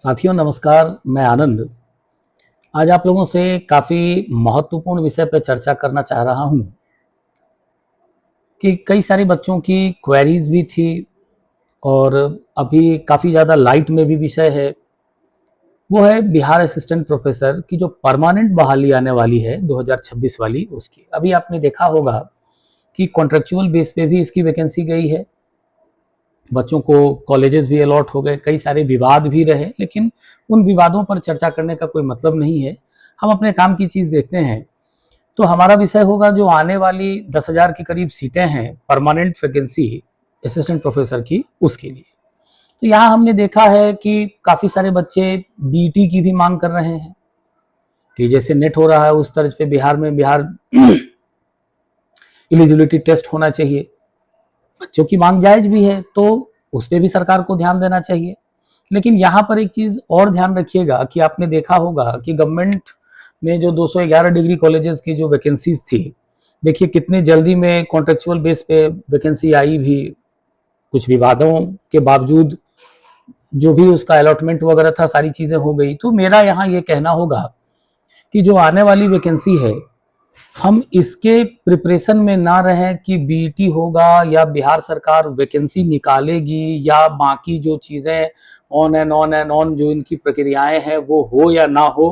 साथियों नमस्कार, मैं आनंद। आज आप लोगों से काफ़ी महत्वपूर्ण विषय पर चर्चा करना चाह रहा हूँ कि कई सारे बच्चों की क्वेरीज भी थी और अभी काफ़ी ज़्यादा लाइट में भी विषय है। वो है बिहार असिस्टेंट प्रोफेसर की जो परमानेंट बहाली आने वाली है 2026 वाली उसकी। अभी आपने देखा होगा कि कॉन्ट्रेक्चुअल बेस पे भी इसकी वैकेंसी गई है। बच्चों को कॉलेजेस भी अलॉट हो गए, कई सारे विवाद भी रहे, लेकिन उन विवादों पर चर्चा करने का कोई मतलब नहीं है। हम अपने काम की चीज़ देखते हैं। तो हमारा विषय होगा जो आने वाली 10,000 के करीब सीटें हैं परमानेंट वैकेंसी असिस्टेंट प्रोफेसर की, उसके लिए। तो यहाँ हमने देखा है कि काफ़ी सारे बच्चे बीटी की भी मांग कर रहे हैं कि जैसे नेट हो रहा है उस तर्ज पे बिहार में बिहार एलिजिबिलिटी टेस्ट होना चाहिए। बच्चों की मांग जायज भी है तो उस पर भी सरकार को ध्यान देना चाहिए। लेकिन यहाँ पर एक चीज़ और ध्यान रखिएगा कि आपने देखा होगा कि गवर्नमेंट ने जो 211 डिग्री कॉलेजेस की जो वैकेंसीज थी, देखिए कितने जल्दी में कॉन्ट्रेक्चुअल बेस पे वैकेंसी आई भी। कुछ विवादों के बावजूद जो भी उसका अलॉटमेंट वगैरह था, सारी चीज़ें हो गई। तो मेरा यहाँ ये कहना होगा कि जो आने वाली वैकेंसी है, हम इसके प्रिपरेशन में ना रहें कि बीईटी होगा या बिहार सरकार वैकेंसी निकालेगी या बाकी जो चीज़ें ऑन एंड ऑन जो इनकी प्रक्रियाएं हैं वो हो या ना हो,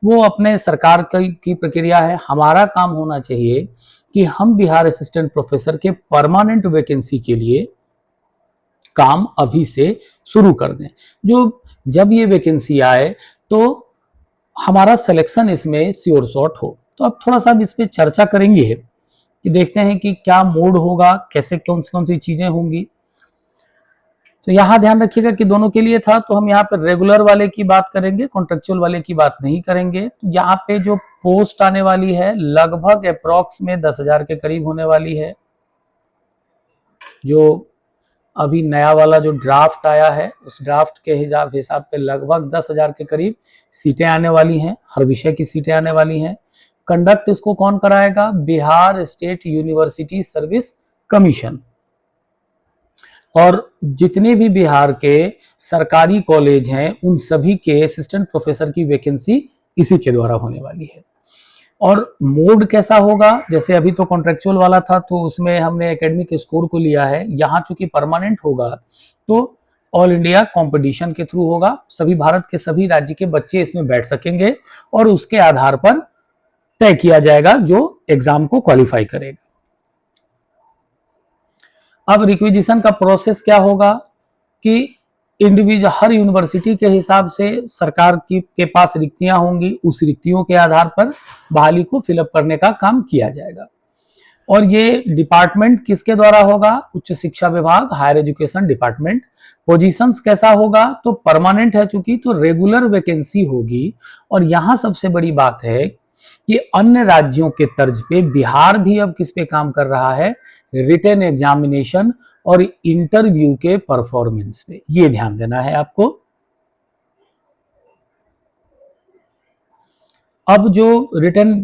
वो अपने सरकार की प्रक्रिया है। हमारा काम होना चाहिए कि हम बिहार असिस्टेंट प्रोफेसर के परमानेंट वैकेंसी के लिए काम अभी से शुरू कर दें। जब ये वैकेंसी आए तो हमारा सिलेक्शन इसमें श्योर शॉट हो। तो अब थोड़ा सा इस पर चर्चा करेंगे कि देखते हैं कि क्या मोड होगा, कैसे कौन सी चीजें होंगी। तो यहाँ ध्यान रखिएगा कि दोनों के लिए था, तो हम यहाँ पे रेगुलर वाले की बात करेंगे, कॉन्ट्रेक्चुअल वाले की बात नहीं करेंगे। तो यहाँ पे जो पोस्ट आने वाली है लगभग अप्रॉक्स में 10,000 के करीब होने वाली है। जो अभी नया वाला जो ड्राफ्ट आया है उस ड्राफ्ट के हिसाब पे लगभग 10,000 के करीब सीटें आने वाली हैं, हर विषय की सीटें आने वाली हैं। कंडक्ट इसको कौन कराएगा? Bihar state university service commission. और जितने भी बिहार के सरकारी कॉलेज हैं उन सभी के असिस्टेंट प्रोफेसर की वैकेंसी इसी के द्वारा होने वाली है। और मोड कैसा होगा? जैसे अभी तो कॉन्ट्रेक्चुअल वाला था तो उसमें हमने एकेडमिक स्कोर को लिया है। यहाँ चूंकि परमानेंट होगा तो ऑल इंडिया कंपटीशन के थ्रू होगा। सभी भारत के सभी राज्य के बच्चे इसमें बैठ सकेंगे और उसके आधार पर तय किया जाएगा जो एग्जाम को क्वालिफाई करेगा। अब रिक्विजिशन का प्रोसेस क्या होगा कि इंडिविजुअल हर यूनिवर्सिटी के हिसाब से सरकार के पास रिक्तियां होंगी, उस रिक्तियों के आधार पर बहाली को फिलअप करने का काम किया जाएगा। और ये डिपार्टमेंट किसके द्वारा होगा? उच्च शिक्षा विभाग, हायर एजुकेशन डिपार्टमेंट। पोजीशंस कैसा होगा? तो परमानेंट है चूंकि, तो रेगुलर वैकेंसी होगी। और यहां सबसे बड़ी बात है कि अन्य राज्यों के तर्ज पे बिहार भी अब किस पे काम कर रहा है? रिटन एग्जामिनेशन और इंटरव्यू के परफॉर्मेंस पे। ये ध्यान देना है आपको। अब जो रिटन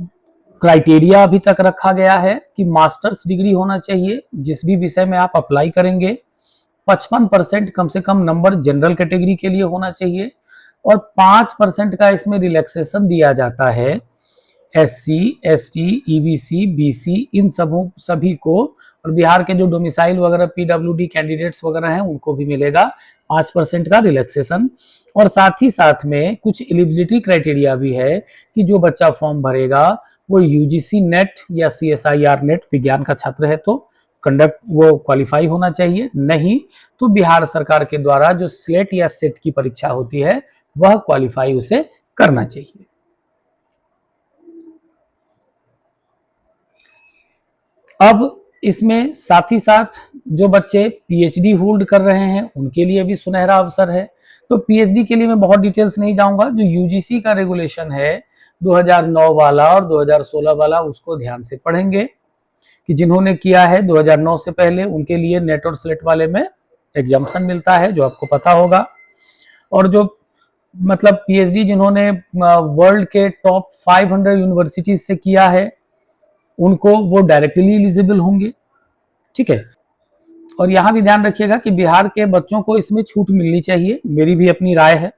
क्राइटेरिया अभी तक रखा गया है कि मास्टर्स डिग्री होना चाहिए जिस भी विषय में आप अप्लाई करेंगे। 55% कम से कम नंबर जनरल कैटेगरी के लिए होना चाहिए और 5% का इसमें रिलैक्सेशन दिया जाता है SC, ST, EBC, BC इन सभी को। और बिहार के जो डोमिसाइल वगैरह PWD कैंडिडेट्स वगैरह हैं उनको भी मिलेगा 5% का रिलैक्सेशन। और साथ ही साथ में कुछ एलिजिबिलिटी क्राइटेरिया भी है कि जो बच्चा फॉर्म भरेगा वो UGC नेट या CSIR नेट विज्ञान का छात्र है तो कंडक्ट वो क्वालिफाई होना चाहिए, नहीं तो बिहार सरकार के द्वारा जो स्लेट या सेट की परीक्षा होती है वह क्वालिफाई उसे करना चाहिए। अब इसमें साथ ही साथ जो बच्चे PhD होल्ड कर रहे हैं उनके लिए भी सुनहरा अवसर है। तो PhD के लिए मैं बहुत डिटेल्स नहीं जाऊंगा, जो UGC का रेगुलेशन है 2009 वाला और 2016 वाला उसको ध्यान से पढ़ेंगे कि जिन्होंने किया है 2009 से पहले उनके लिए नेट और स्लेट वाले में एग्जाम्पशन मिलता है जो आपको पता होगा। और जो मतलब PhD जिन्होंने वर्ल्ड के टॉप 500 यूनिवर्सिटीज से किया है उनको वो डायरेक्टली एलिजिबल होंगे। ठीक है। और यहाँ भी ध्यान रखिएगा कि बिहार के बच्चों को इसमें छूट मिलनी चाहिए, मेरी भी अपनी राय है।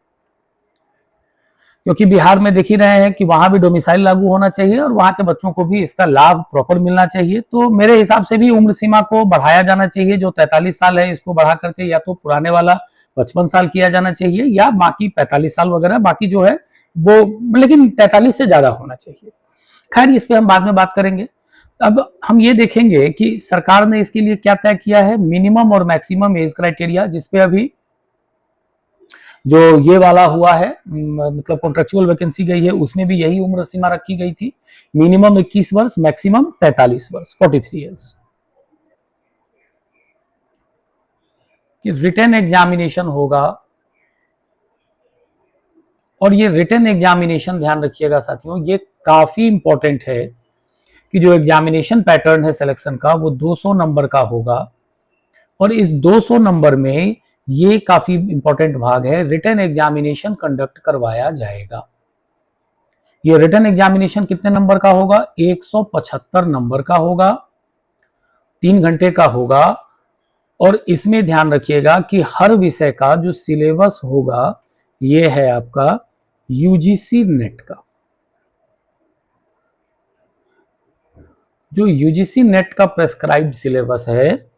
क्योंकि बिहार में देख ही रहे हैं कि वहां भी डोमिसाइल लागू होना चाहिए और वहां के बच्चों को भी इसका लाभ प्रॉपर मिलना चाहिए। तो मेरे हिसाब से भी उम्र सीमा को बढ़ाया जाना चाहिए। जो 43 साल है इसको बढ़ा करके या तो पुराने वाला 55 साल किया जाना चाहिए या बाकी 45 साल वगैरह, बाकी जो है वो, लेकिन 43 से ज्यादा होना चाहिए। खैर, इस पे हम बाद में बात करेंगे। अब हम ये देखेंगे कि सरकार ने इसके लिए क्या तय किया है, मिनिमम और मैक्सिमम एज क्राइटेरिया, जिसपे अभी जो ये वाला हुआ है, मतलब कॉन्ट्रेक्चुअल वैकेंसी गई है, उसमें भी यही उम्र सीमा रखी गई थी, मिनिमम 21 वर्ष, मैक्सिमम 43 वर्ष, 43 ईयर्स। कि रिटन एग्जामिनेशन होगा, और ये रिटन एग्जामिनेशन ध्यान रखिएगा साथियों, ये काफी इंपॉर्टेंट है कि जो एग्जामिनेशन पैटर्न है सिलेक्शन का वो 200 नंबर का होगा। और इस 200 नंबर में ये काफी इंपॉर्टेंट भाग है, रिटन एग्जामिनेशन कंडक्ट करवाया जाएगा। ये रिटन एग्जामिनेशन कितने नंबर का होगा, 175 नंबर का होगा, 3 घंटे का होगा। और इसमें ध्यान रखिएगा कि हर विषय का जो सिलेबस होगा ये है आपका यूजीसी नेट का। जो यूजीसी नेट का प्रेस्क्राइब्ड सिलेबस है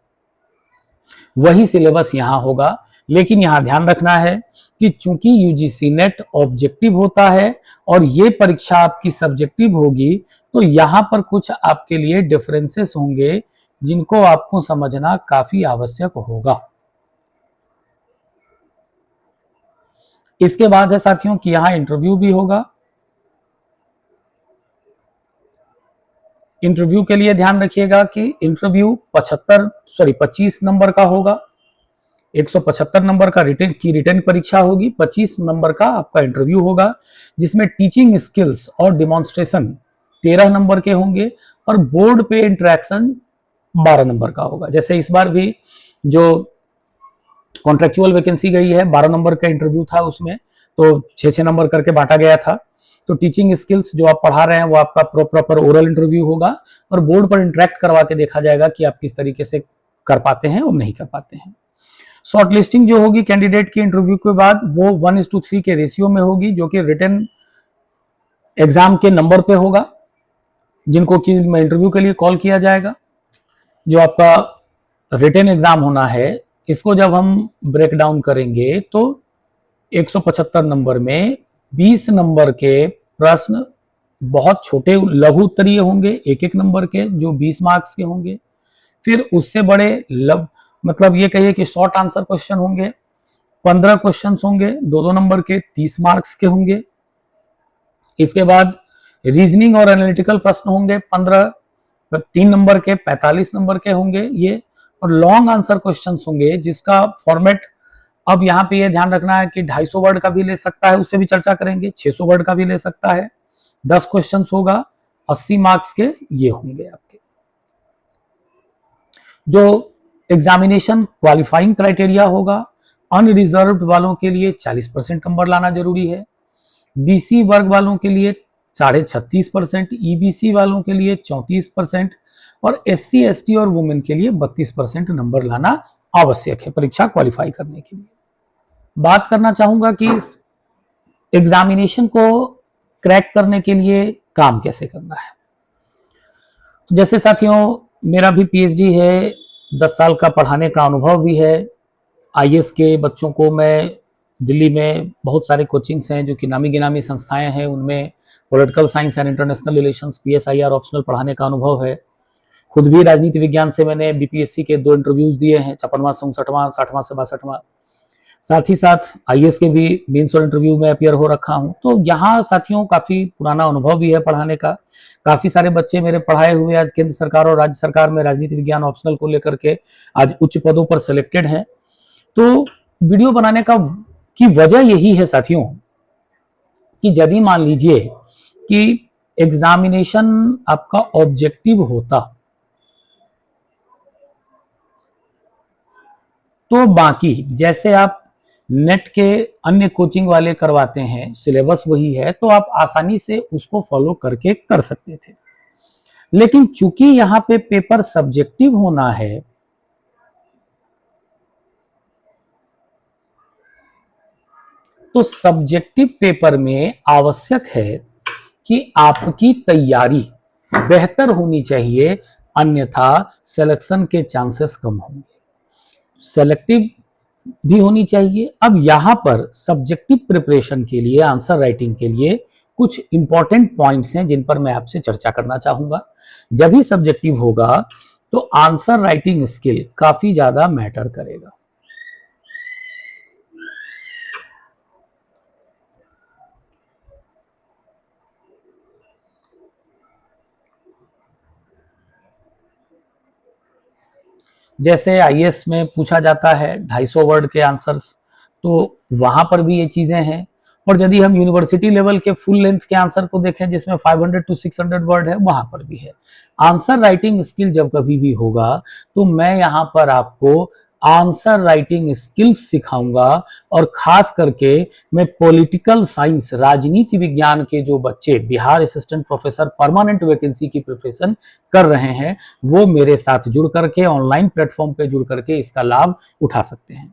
वही सिलेबस यहां होगा। लेकिन यहां ध्यान रखना है कि चूंकि यूजीसी नेट ऑब्जेक्टिव होता है और ये परीक्षा आपकी सब्जेक्टिव होगी, तो यहां पर कुछ आपके लिए डिफरेंसेस होंगे जिनको आपको समझना काफी आवश्यक होगा। इसके बाद है साथियों कि यहां इंटरव्यू भी होगा। इंटरव्यू के लिए ध्यान रखिएगा कि इंटरव्यू 25 नंबर का होगा। 175 नंबर का रिटन परीक्षा होगी, 25 नंबर का आपका इंटरव्यू होगा, जिसमें टीचिंग स्किल्स और डिमॉन्स्ट्रेशन 13 नंबर के होंगे और बोर्ड पे इंटरेक्शन 12 नंबर का होगा। जैसे इस बार भी जो कॉन्ट्रेक्चुअल वैकेंसी गई है 12 नंबर का इंटरव्यू था, उसमें तो 6-6 नंबर करके बांटा गया था। तो टीचिंग स्किल्स जो आप पढ़ा रहे हैं वो आपका प्रॉपर ओरल इंटरव्यू होगा और बोर्ड पर इंटरेक्ट करवा के देखा जाएगा कि आप किस तरीके से कर पाते हैं और नहीं कर पाते हैं। शॉर्ट लिस्टिंग जो होगी कैंडिडेट की इंटरव्यू के बाद वो 1:3 के रेशियो में होगी, जो कि रिटन एग्जाम के नंबर पे होगा जिनको कि इंटरव्यू के लिए कॉल किया जाएगा। जो आपका रिटन एग्जाम होना है इसको जब हम ब्रेक डाउन करेंगे तो 175 नंबर में 20 नंबर के प्रश्न बहुत छोटे लघु उत्तरीय होंगे, एक एक नंबर के, जो 20 मार्क्स के होंगे। फिर उससे बड़े मतलब ये कहिए कि शॉर्ट आंसर क्वेश्चन होंगे, 15 क्वेश्चन होंगे 2-2 नंबर के, 30 मार्क्स के होंगे। इसके बाद रीजनिंग और एनालिटिकल प्रश्न होंगे 15, 3 नंबर के, 45 नंबर के होंगे ये। और लॉन्ग आंसर क्वेश्चंस होंगे जिसका फॉर्मेट, अब यहाँ पे ये ध्यान रखना है कि 250 वर्ड का भी ले सकता है, उस पर भी चर्चा करेंगे, 600 वर्ड का भी ले सकता है। 10 क्वेश्चंस होगा, 80 मार्क्स के ये होंगे आपके। जो एग्जामिनेशन क्वालिफाइंग क्राइटेरिया होगा, अनरिजर्व्ड वालों के लिए 40% नंबर लाना जरूरी है, बीसी वर्ग वालों के लिए 36.5%, ईबीसी वालों के लिए 34% और एससी एसटी और वुमेन के लिए 32% नंबर लाना आवश्यक है परीक्षा क्वालिफाई करने के लिए। बात करना चाहूंगा कि इस एग्जामिनेशन को क्रैक करने के लिए काम कैसे करना है। तो जैसे साथियों मेरा भी पीएचडी है, 10 साल का पढ़ाने का अनुभव भी है। आईएएस के बच्चों को मैं दिल्ली में बहुत सारे कोचिंग्स हैं जो कि नामी गिनामी संस्थाएं हैं, उनमें political science and international relations PSIR optional पढ़ाने का अनुभव है। खुद भी राजनीति विज्ञान से मैंने बीपीएससी के 2 इंटरव्यूज दिए हैं, 56वां से 59वां, 60वां से 62वां। साथ ही साथ आईएएस के भी मेंस और इंटरव्यू में अपियर हो रखा हूं। तो यहाँ साथियों काफी पुराना अनुभव भी है पढ़ाने का। काफी सारे बच्चे मेरे पढ़ाए हुए आज केंद्र सरकार और राज्य सरकार में राजनीति विज्ञान ऑप्शनल को लेकर के आज उच्च पदों पर सिलेक्टेड हैं। तो वीडियो बनाने की वजह यही है साथियों कि यदि मान लीजिए कि एग्जामिनेशन आपका ऑब्जेक्टिव होता तो बाकी जैसे आप नेट के अन्य कोचिंग वाले करवाते हैं, सिलेबस वही है, तो आप आसानी से उसको फॉलो करके कर सकते थे। लेकिन चूंकि यहां पे पेपर सब्जेक्टिव होना है, तो सब्जेक्टिव पेपर में आवश्यक है कि आपकी तैयारी बेहतर होनी चाहिए, अन्यथा सिलेक्शन के चांसेस कम होंगे। सेलेक्टिव भी होनी चाहिए। अब यहां पर सब्जेक्टिव प्रिपरेशन के लिए, आंसर राइटिंग के लिए कुछ इंपॉर्टेंट पॉइंट्स हैं जिन पर मैं आपसे चर्चा करना चाहूंगा। जब भी सब्जेक्टिव होगा तो आंसर राइटिंग स्किल काफी ज्यादा मैटर करेगा। जैसे आईएएस में पूछा जाता है 250 वर्ड के आंसर्स, तो वहां पर भी ये चीजें हैं। और यदि हम यूनिवर्सिटी लेवल के फुल लेंथ के आंसर को देखें जिसमें 500 to 600 वर्ड है, वहां पर भी है। आंसर राइटिंग स्किल जब कभी भी होगा तो मैं यहाँ पर आपको आंसर राइटिंग स्किल्स सिखाऊंगा। और खास करके मैं पॉलिटिकल साइंस, राजनीति विज्ञान के जो बच्चे Bihar assistant professor permanent vacancy की प्रिपरेशन कर रहे हैं, वो मेरे साथ जुड़ करके, ऑनलाइन प्लेटफॉर्म पे जुड़ करके इसका लाभ उठा सकते हैं।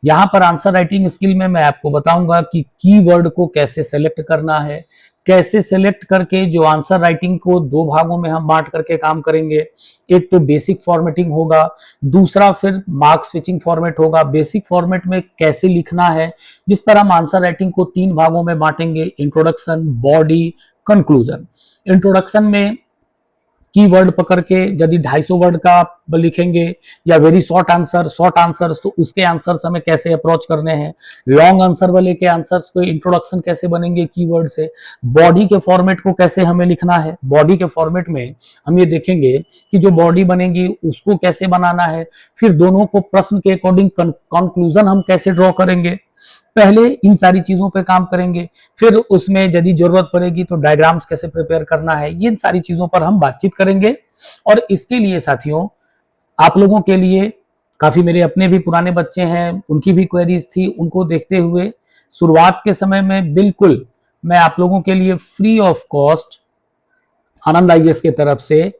यहाँ पर आंसर राइटिंग स्किल में मैं आपको बताऊंगा कि कीवर्ड को कैसे सेलेक्ट करना है, कैसे सेलेक्ट करके जो आंसर राइटिंग को दो भागों में हम बांट करके काम करेंगे। एक तो बेसिक फॉर्मेटिंग होगा, दूसरा फिर मार्क स्विचिंग फॉर्मेट होगा। बेसिक फॉर्मेट में कैसे लिखना है, जिस पर हम आंसर राइटिंग को 3 भागों में बांटेंगे, इंट्रोडक्शन, बॉडी, कंक्लूजन। इंट्रोडक्शन में कीवर्ड पकड़ के यदि 250 वर्ड का आप लिखेंगे या वेरी शॉर्ट आंसर्स, तो उसके आंसर्स हमें कैसे अप्रोच करने हैं। लॉन्ग आंसर वाले के आंसर्स को इंट्रोडक्शन कैसे बनेंगे कीवर्ड से। बॉडी के फॉर्मेट को कैसे हमें लिखना है, बॉडी के फॉर्मेट में हम ये देखेंगे कि जो बॉडी बनेगी उसको कैसे बनाना है। फिर दोनों को प्रश्न के अकॉर्डिंग कंक्लूजन हम कैसे ड्रॉ करेंगे। पहले इन सारी चीजों पे काम करेंगे, फिर उसमें यदि जरूरत पड़ेगी तो डायग्राम्स कैसे प्रिपेयर करना है, ये सारी चीजों पर हम बातचीत करेंगे। और इसके लिए साथियों, आप लोगों के लिए काफी मेरे अपने भी पुराने बच्चे हैं, उनकी भी क्वेरीज थी, उनको देखते हुए शुरुआत के समय में बिल्कुल मैं आप लोगों के लिए free of cost Anand IAS के तरफ से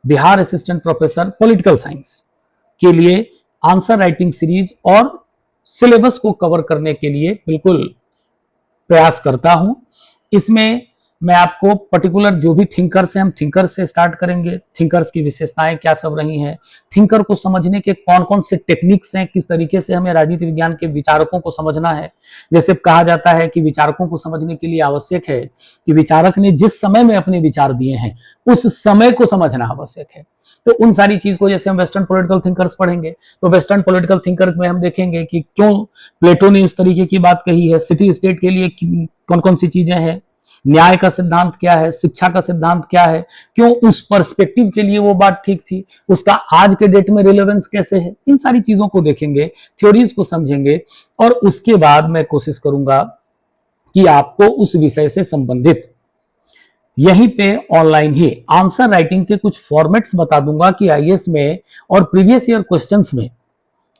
Bihar assistant professor political science के लिए आंसर राइटिंग सीरीज और सिलेबस को कवर करने के लिए बिल्कुल प्रयास करता हूं। इसमें मैं आपको पर्टिकुलर जो भी थिंकर्स हैं, हम थिंकर्स से स्टार्ट करेंगे। थिंकर्स की विशेषताएं क्या सब रही हैं, थिंकर को समझने के कौन कौन से टेक्निक्स हैं, किस तरीके से हमें राजनीति विज्ञान के विचारकों को समझना है। जैसे कहा जाता है कि विचारकों को समझने के लिए आवश्यक है कि विचारक ने जिस समय में अपने विचार दिए हैं उस समय को समझना आवश्यक है। तो उन सारी चीज को, जैसे हम वेस्टर्न पॉलिटिकल थिंकर्स पढ़ेंगे तो वेस्टर्न पॉलिटिकल थिंकर में हम देखेंगे कि क्यों प्लेटो ने उस तरीके की बात कही है, सिटी स्टेट के लिए कौन कौन सी चीजें हैं, न्याय का सिद्धांत क्या है, शिक्षा का सिद्धांत क्या है, क्यों उस पर्सपेक्टिव के लिए वो बात ठीक थी, उसका आज के डेट में रिलेवेंस कैसे है। इन सारी चीजों को देखेंगे, थ्योरीज को समझेंगे और उसके बाद मैं कोशिश करूंगा कि आपको उस विषय से संबंधित यहीं पे ऑनलाइन ही आंसर राइटिंग के कुछ फॉर्मेट्स बता दूंगा कि आईएएस में और प्रीवियस ईयर क्वेश्चंस में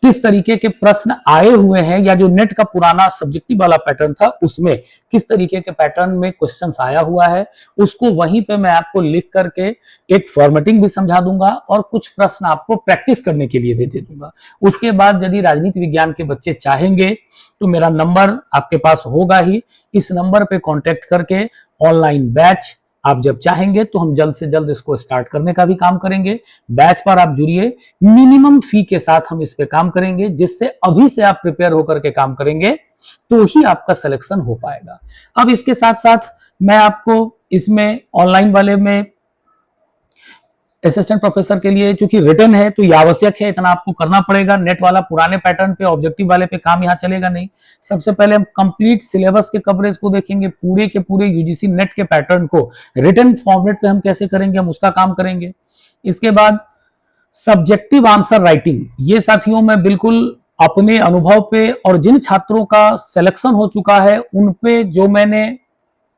किस तरीके के प्रश्न आए हुए हैं, या जो नेट का पुराना सब्जेक्टिव वाला पैटर्न था उसमें किस तरीके के पैटर्न में क्वेश्चंस आया हुआ है, उसको वहीं पे मैं आपको लिख करके एक फॉर्मेटिंग भी समझा दूंगा और कुछ प्रश्न आपको प्रैक्टिस करने के लिए भी दे दूंगा। उसके बाद यदि राजनीति विज्ञान के बच्चे चाहेंगे तो मेरा नंबर आपके पास होगा ही, इस नंबर पे कॉन्टेक्ट करके ऑनलाइन बैच आप जब चाहेंगे तो हम जल्द से जल्द इसको स्टार्ट करने का भी काम करेंगे। बैच पर आप जुड़िए, मिनिमम फी के साथ हम इस पे काम करेंगे, जिससे अभी से आप प्रिपेयर होकर के काम करेंगे तो ही आपका सिलेक्शन हो पाएगा। अब इसके साथ साथ मैं आपको इसमें ऑनलाइन वाले में असिस्टेंट प्रोफेसर के लिए चूंकि रिटर्न है तो ये आवश्यक है, इतना आपको करना पड़ेगा। नेट वाला पुराने पैटर्न पे, ऑब्जेक्टिव वाले पे काम यहाँ चलेगा नहीं। सबसे पहले हम कंप्लीट सिलेबस के कवरेज को देखेंगे, पूरे के पूरे यूजीसी नेट के पैटर्न को रिटर्न फॉर्मेट पे हम कैसे करेंगे, हम उसका काम करेंगे। इसके बाद सब्जेक्टिव आंसर राइटिंग, ये साथियों मैं बिल्कुल अपने अनुभव पे और जिन छात्रों का सिलेक्शन हो चुका है उन पे जो मैंने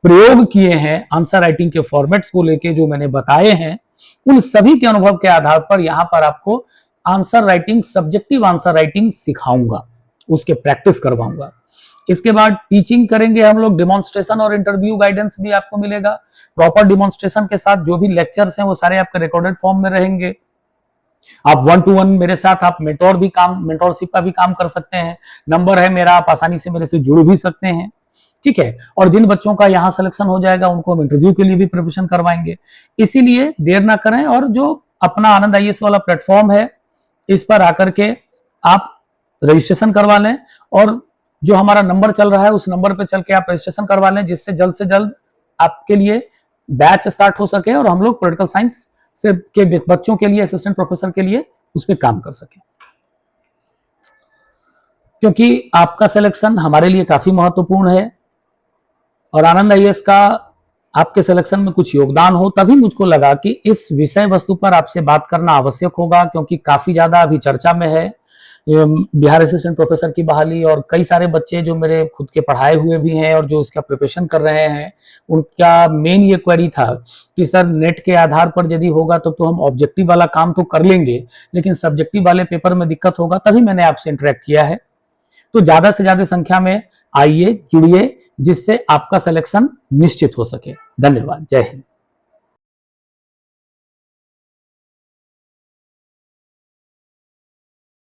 प्रयोग किए हैं आंसर राइटिंग के फॉर्मेट्स को लेके, जो मैंने बताए हैं, उन सभी के अनुभव के आधार पर यहां पर आपको answer writing, subjective answer writing सिखाऊंगा, उसके प्रैक्टिस करवाऊंगा। इसके बाद टीचिंग करेंगे हम लोग, डिमॉन्स्ट्रेशन और इंटरव्यू गाइडेंस भी आपको मिलेगा प्रॉपर डिमॉन्स्ट्रेशन के साथ। जो भी लेक्चर्स हैं वो सारे आपके रिकॉर्डेड फॉर्म में रहेंगे। आप 1-to-1 मेरे साथ आप मेंटोरशिप का भी काम कर सकते हैं। नंबर है मेरा, आप आसानी से मेरे से जुड़ भी सकते हैं। ठीक है। और जिन बच्चों का यहाँ सिलेक्शन हो जाएगा उनको हम इंटरव्यू के लिए भी प्रिपरेशन करवाएंगे। इसीलिए देर ना करें और जो अपना आनंद आईएएस वाला प्लेटफॉर्म है इस पर आकर के आप रजिस्ट्रेशन करवा लें और जो हमारा नंबर चल रहा है उस नंबर पे चल के आप रजिस्ट्रेशन करवा लें, जिससे जल्द से जल्द आपके लिए बैच स्टार्ट हो सके और हम लोग पॉलिटिकल साइंस से के बच्चों के लिए, असिस्टेंट प्रोफेसर के लिए उस पर काम कर सके। क्योंकि आपका सिलेक्शन हमारे लिए काफी महत्वपूर्ण है और आनंद आईएएस का आपके सिलेक्शन में कुछ योगदान हो, तभी मुझको लगा कि इस विषय वस्तु पर आपसे बात करना आवश्यक होगा, क्योंकि काफी ज्यादा अभी चर्चा में है बिहार असिस्टेंट प्रोफेसर की बहाली। और कई सारे बच्चे जो मेरे खुद के पढ़ाए हुए भी हैं और जो इसका प्रिपरेशन कर रहे हैं, उनका मेन ये क्वेरी था कि सर नेट के आधार पर यदि होगा तो हम ऑब्जेक्टिव वाला काम तो कर लेंगे, लेकिन सब्जेक्टिव वाले पेपर में दिक्कत होगा। तभी मैंने आपसे इंटरेक्ट किया है। तो ज्यादा से ज्यादा संख्या में आइए, जुड़िए, जिससे आपका सिलेक्शन निश्चित हो सके। धन्यवाद। जय हिंद।